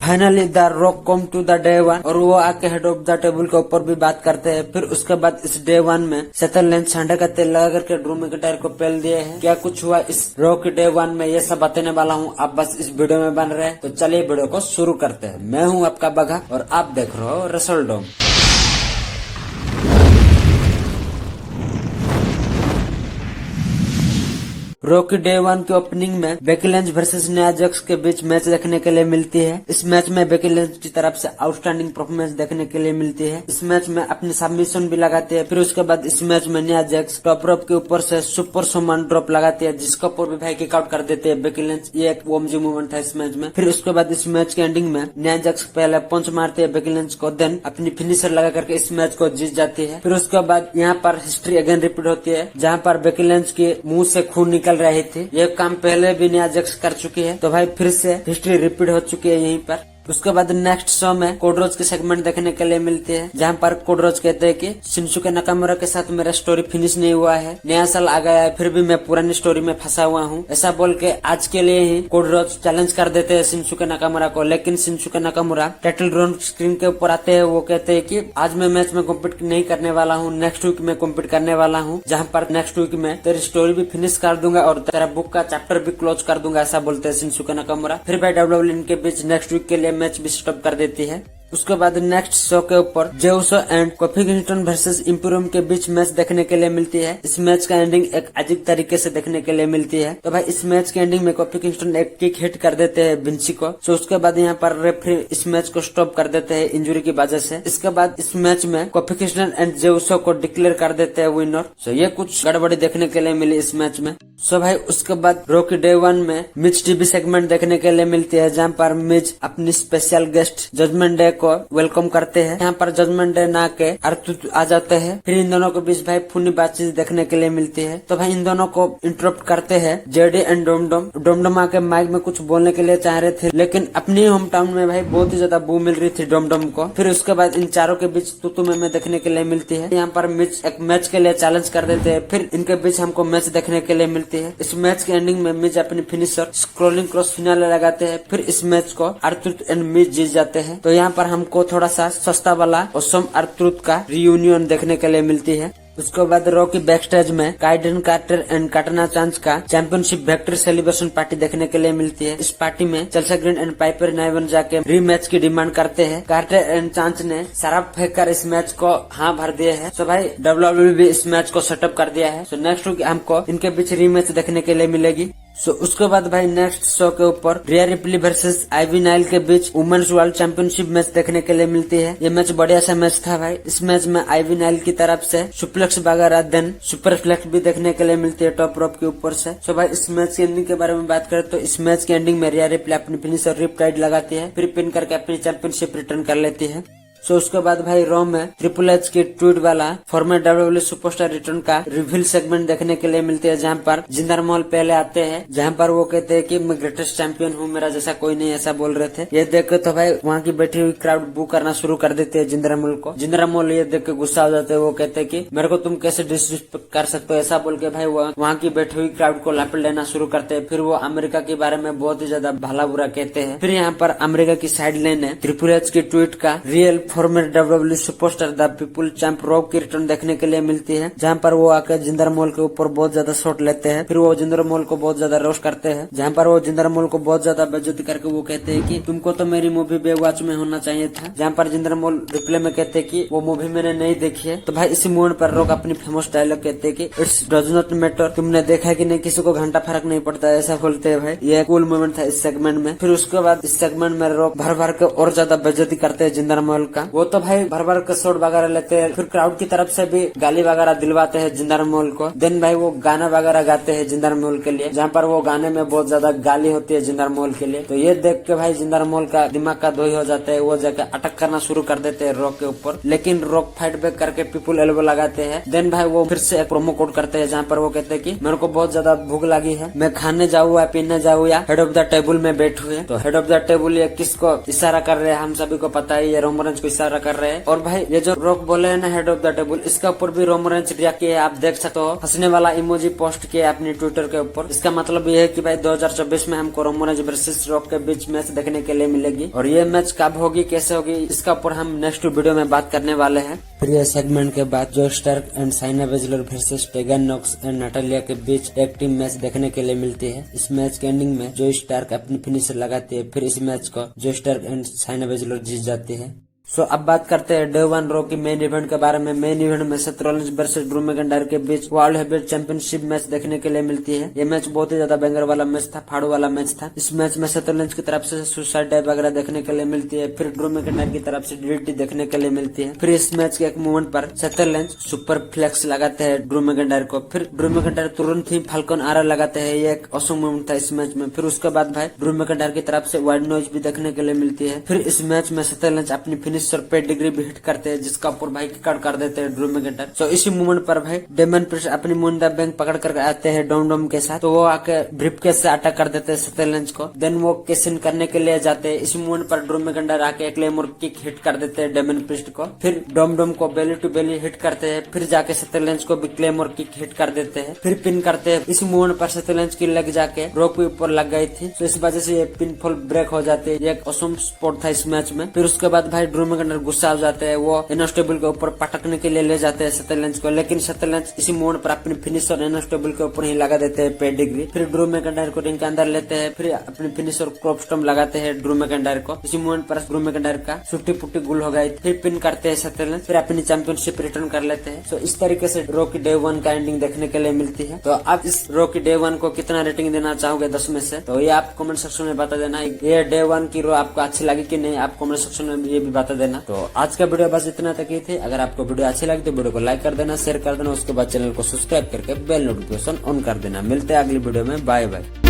Finally the rock come to the day one और वो आके हेड ऑफ द टेबल के ऊपर भी बात करते हैं। फिर उसके बाद इस डे वन में सेथ रॉलिन्स सांडे का तेल लगा करके ड्रू मैकिंटायर को पेल दिए हैं। क्या कुछ हुआ इस रॉ के डे वन में ये सब बताने वाला हूँ, आप बस इस वीडियो में बन रहे हैं। तो चलिए वीडियो को शुरू करते हैं। मैं हूँ आपका बघा और आप देख रहे हो रेसलडोम। रॉ की डे वन की ओपनिंग में बेकी लिंच वर्सेस निया जैक्स के बीच मैच देखने के लिए मिलती है। इस मैच में बेकी लिंच की तरफ से आउटस्टैंडिंग परफॉर्मेंस देखने के लिए मिलती है। इस मैच में अपनी सबमिशन भी लगाती है। फिर उसके बाद इस मैच में निया जैक्स टॉप रोप के ऊपर से सुपर सुमन ड्रॉप लगाती है, जिसका ऊपर भी भाई किक आउट कर देते हैं बेकी लिंच। ये एक ओमजी मूवमेंट था इस मैच में। फिर उसके बाद इस मैच के एंडिंग में निया जैक्स पहले पंच मारती है बेकी लिंच को, देन अपनी फिनिशर लगा करके इस मैच को जीत जाती है। फिर उसके बाद यहाँ पर हिस्ट्री अगेन रिपीट होती है, जहाँ पर बेकी लिंच के मुंह से खून निकल रही थी। ये काम पहले भी निया जैक्स कर चुकी है, तो भाई फिर से हिस्ट्री रिपीट हो चुकी है यहीं पर। उसके बाद नेक्स्ट शो में कोडरोज के सेगमेंट देखने के लिए मिलते हैं, जहाँ पर कोडरोज कहते हैं कि शिंसुके नाकामुरा के साथ मेरा स्टोरी फिनिश नहीं हुआ है, नया साल आ गया है, फिर भी मैं पुरानी स्टोरी में फंसा हुआ हूँ। ऐसा बोल के आज के लिए ही कोडरोज चैलेंज कर देते हैं शिंसुके नाकामुरा को। लेकिन Shinsuke Nakamura title round screen के ऊपर आते हैं। वो कहते हैं कि आज मैं मैच में कॉम्पीट नहीं करने वाला हूँ, नेक्स्ट वीक में कॉम्पीट करने वाला हूँ, जहाँ पर नेक्स्ट वीक में तेरी स्टोरी भी फिनिश कर दूंगा और तेरा बुक का चैप्टर भी क्लोज कर दूंगा, ऐसा बोलते हैं शिंसुके नाकामुरा। फिर भाई डब्ल्यूडब्ल्यूई इनके बीच नेक्स्ट वीक के लिए मैच भी स्टॉप कर देती है। उसके बाद नेक्स्ट शो के ऊपर Jey Uso and Kofi Kingston versus Imperium के बीच मैच देखने के लिए मिलती है। इस मैच का एंडिंग एक अजीब तरीके से देखने के लिए मिलती है। तो भाई इस मैच के एंडिंग में कोफी किंगस्टन एक किक हिट कर देते हैं विंसी को। तो उसके बाद यहाँ पर रेफरी इस मैच को स्टॉप कर देते हैं इंजुरी की वजह से। इसके बाद इस मैच में कोफी किंगस्टन एंड जे उसो को डिक्लेयर कर देते हैं विनर। सो ये कुछ गड़बड़ी देखने के लिए मिली इस मैच में। सो भाई उसके बाद रॉ की डे वन में मिज टीवी सेगमेंट देखने के लिए मिलती है, जहाँ पर मिज अपनी स्पेशल गेस्ट जजमेंट डे को वेलकम करते हैं। यहाँ पर जजमेंट डे ना के अर्थुत आ जाते हैं। फिर इन दोनों के बीच भाई फुनी बातचीत देखने के लिए मिलती है। तो भाई इन दोनों को इंटरप्ट करते हैं जेडी एंड डोमडोम। डोमडोम आके माइक में कुछ बोलने के लिए चाह रहे थे, लेकिन अपनी होम टाउन में भाई बहुत ही ज्यादा बू मिल रही थी डोमडोम को। फिर उसके बाद इन चारों के बीच तुतु में देखने के लिए मिलती है। यहाँ पर मिज एक मैच के लिए चैलेंज कर देते हैं। फिर इनके बीच हमको मैच देखने के लिए मिलती है। इस मैच के एंडिंग में मिज अपनी फिनिशर स्क्रोलिंग क्रॉस फिनाले लगाते हैं। फिर इस मैच को अर्थुत एंड मिज जीत जाते हैं। तो यहाँ पर हमको थोड़ा सा सस्ता वाला ओसम अर्थुत का रियूनियन देखने के लिए मिलती है। उसके बाद रॉ की बैक स्टेज में काइडेन कार्टर एंड काटना चांस का चैंपियनशिप विक्ट्री सेलिब्रेशन पार्टी देखने के लिए मिलती है। इस पार्टी में चेल्सा ग्रीन एंड पाइपर नाइवन जाके रीमैच की डिमांड करते हैं। कार्टर एंड चांस ने शराब फेंक कर इस मैच को हाँ भर दिए है। सो भाई डब्ल्यूडब्ल्यूई भी इस मैच को सेटअप कर दिया है। सो नेक्स्ट वीक हमको इनके बीच रीमैच देखने के लिए मिलेगी। सो उसके बाद भाई नेक्स्ट शो के ऊपर Rhea Ripley versus Ivy Nile के बीच वुमेन्स वर्ल्ड चैंपियनशिप मैच देखने के लिए मिलती है। ये मैच बढ़िया सा मैच था भाई। इस मैच में आईवी नाइल की तरफ से सुप्लेक्स वगैरह देन सुपर फ्लेक्स भी देखने के लिए मिलती है टॉप रोप के ऊपर से। सो भाई इस मैच की एंडिंग के बारे में बात करें तो इस मैच की एंडिंग में रिया रिप्ली अपनी फिनिशर रिप टाइड लगाती है, फिर पिन करके अपनी चैंपियनशिप रिटर्न कर लेती है। सो उसके बाद भाई रॉ में ट्रिपल एच की ट्वीट वाला फॉर्मर डब्ल्यूडब्ल्यूई सुपरस्टार रिटर्न का रिवील सेगमेंट देखने के लिए मिलते हैं, जहाँ पर जिंदर महल पहले आते हैं, जहाँ पर वो कहते हैं कि मैं ग्रेटेस्ट चैंपियन हूँ, मेरा जैसा कोई नहीं, ऐसा बोल रहे थे। ये देख के तो भाई वहाँ की बैठी हुई क्राउड बू करना शुरू कर देते हैं जिंदर महल को। जिंदर महल ये देख के गुस्सा हो जाते हैं। वो कहते हैं कि मेरे को तुम कैसे डिसरिस्पेक्ट कर सकते हो, ऐसा बोल के भाई वहाँ की बैठी हुई क्राउड को लापट लेना शुरू करते हैं। फिर वो अमेरिका के बारे में बहुत ही ज्यादा भला बुरा कहते हैं। फिर यहाँ पर अमेरिका की साइड लेने ट्रिपल एच की ट्वीट का real former WWE superstar the people champ Rob की रिटर्न देखने के लिए मिलती है, जहाँ पर वो आकर जिंदर महल के ऊपर बहुत ज्यादा शॉट लेते हैं। फिर वो जिंदर महल को बहुत ज्यादा रोस्ट करते हैं, जहाँ पर वो जिंदर महल को बहुत ज्यादा बेइज्जती करके वो कहते हैं कि तुमको तो मेरी मूवी बेवॉच में होना चाहिए था, जहाँ पर जिंदर महल रिप्ले में कहते हैं कि वो मूवी मैंने नहीं देखी है। तो भाई इसी मोमेंट पर रॉक अपनी फेमस डायलॉग कहते हैं कि इट्स डज नॉट मैटर, तुमने देखा है कि नहीं, किसी को घंटा फर्क नहीं पड़ता, ऐसा बोलते हैं भाई। ये कूल मोमेंट था इस सेगमेंट में। फिर उसके बाद इस सेगमेंट में रॉक भर भर के और ज्यादा बेइज्जती करते हैं जिंदर महल का। वो तो भाई भर भर के शॉट वगैरह लेते हैं। फिर क्राउड की तरफ से भी गाली वगैरह दिलवाते हैं जिंदर महल को। देन भाई वो गाना वगैरह गाते हैं जिंदर महल के लिए, जहाँ पर वो गाने में बहुत ज्यादा गाली होती है जिंदर महल के लिए। तो ये देख के भाई जिंदर महल का दिमाग का धोई हो जाता है। वो जाके अटैक करना शुरू कर देते हैं रॉक के ऊपर, लेकिन रॉक फाइट बैक करके पीपुल एल्बो लगाते हैं। देन भाई वो फिर से एक प्रोमो कोड करते हैं, जहाँ पर वो कहते हैं कि मेरे को बहुत ज्यादा भूख लगी है, मैं खाने जाऊँ या पीने जाऊँ या हेड ऑफ द टेबल में बैठू है। तो हेड ऑफ द टेबल ये किसको इशारा कर रहे हैं हम सभी को पता है, ये रोमन रेंज को को इशारा कर रहे हैं। और भाई ये जो रॉक बोले है ना हेड ऑफ द टेबल, इसका ऊपर भी रोमन रेंस रिएक्ट किया, आप देख सकते हो। हंसने वाला इमोजी पोस्ट किया अपने ट्विटर के ऊपर। इसका मतलब ये है कि भाई 2024 में हमको रोमन रेंस वर्सेस रॉक के बीच मैच देखने के लिए मिलेगी। और ये मैच कब होगी, कैसे होगी, इसका ऊपर हम नेक्स्ट वीडियो में बात करने वाले हैं। फिर ये सेगमेंट के बाद जो Stark and Shayna Baszler versus Tegan Nox and Natalia के बीच एक टीम मैच देखने के लिए मिलती है। इस मैच के एंडिंग में जो स्टार्क अपनी फिनिशर लगाती है, फिर इस मैच को जो स्टार्क एंड साइना बेजलर जीत जाती है। सो अब बात करते हैं डे 1 रॉ की मेन इवेंट के बारे में। मेन इवेंट में Seth Rollins versus Drew McIntyre के बीच वर्ल्ड हेवीवेट चैंपियनशिप मैच देखने के लिए मिलती है। ये मैच बहुत ही ज्यादा बैंगर वाला मैच था, फाड़ू वाला मैच था। इस मैच में सेथ रॉलिंस की तरफ से सुसाइड डाइव वगैरह देखने के लिए मिलती है, फिर ड्रू मैकिंटायर की तरफ से डीडीटी देखने के लिए मिलती है। फिर इस मैच के एक मोमेंट पर सेथ रॉलिंस सुपर फ्लेक्स लगाते हैं ड्रू मैकिंटायर को, फिर ड्रू मैकिंटायर तुरंत ही फाल्कन आरा लगाते हैं। ये एक ऑसम मोमेंट था इस मैच में। फिर उसके बाद भाई ड्रू मैकिंटायर की तरफ से वाइड नॉइज भी देखने के लिए मिलती है। फिर इस मैच में सेथ रॉलिंस अपनी फिनिशर पे डिग्री हिट करते हैं, जिसका ऊपर भाई किक आउट कर देते हैं ड्रू मैकिंटायर। तो इसी मोमेंट पर भाई डेमन प्रिस्ट अपनी मुंडा बैंक पकड़ कर आते हैं डोम के साथ, तो वो आके ब्रीफकेस से अटैक कर देते हैं सेथ रॉलिंस को। देन वो कैश इन करने के लिए जाते हैं। इसी मोमेंट पर ड्रू मैकिंटायर आके क्लेमोर किक हिट कर देते हैं डेमन प्रिस्ट को, फिर डोम को बेली टू बेली हिट करते हैं, फिर जाके सेथ रॉलिंस को भी क्लेमोर किक हिट कर देते हैं, फिर पिन करते हैं। इसी मोमेंट पर सेथ रॉलिंस की लेग जाके रॉक के ऊपर लग गई थी, तो इस वजह से ये पिनफॉल ब्रेक हो जाती है। ये एक ऑसम स्पॉट था इस मैच में। फिर उसके बाद भाई ड्रू मैकिंटायर गुस्सा हो जाते हैं, वो टेबल के ऊपर पटकने के लिए ले जाते हैं सेथ रॉलिंस को, लेकिन सेथ रॉलिंस इसी मोमेंट पर अपनी फिनिशर एनोस टेबल के ऊपर ही लगा देते हैं पेडिग्री। फिर ड्रू मैकिंटायर को रिंग के अंदर लेते हैं, फिर अपनी फिनिशर क्रॉप स्टॉम्प लगाते हैं ड्रू मैकिंटायर को। इसी मोमेंट पर ड्रू मैकिंटायर का सुट्टी पुट्टी गुल हो गई, फिर पिन करते हैं सेथ रॉलिंस, फिर अपनी चैंपियनशिप रिटर्न कर लेते हैं। तो इस तरीके से रॉ की डे 1 का एंडिंग देखने के लिए मिलती है। तो आप इस रॉ की डे 1 को कितना रेटिंग देना चाहोगे 10 में से, तो ये आप कमेंट सेक्शन में बता देना। ये डे 1 की रॉ आपको अच्छी लगी कि नहीं, आप कमेंट सेक्शन में ये भी बता देना। तो आज का वीडियो बस इतना तक ही थे। अगर आपको वीडियो अच्छी लगी तो वीडियो को लाइक कर देना, शेयर कर देना, उसके बाद चैनल को सब्सक्राइब करके बेल नोटिफिकेशन ऑन कर देना। मिलते हैं अगली वीडियो में, बाय बाय।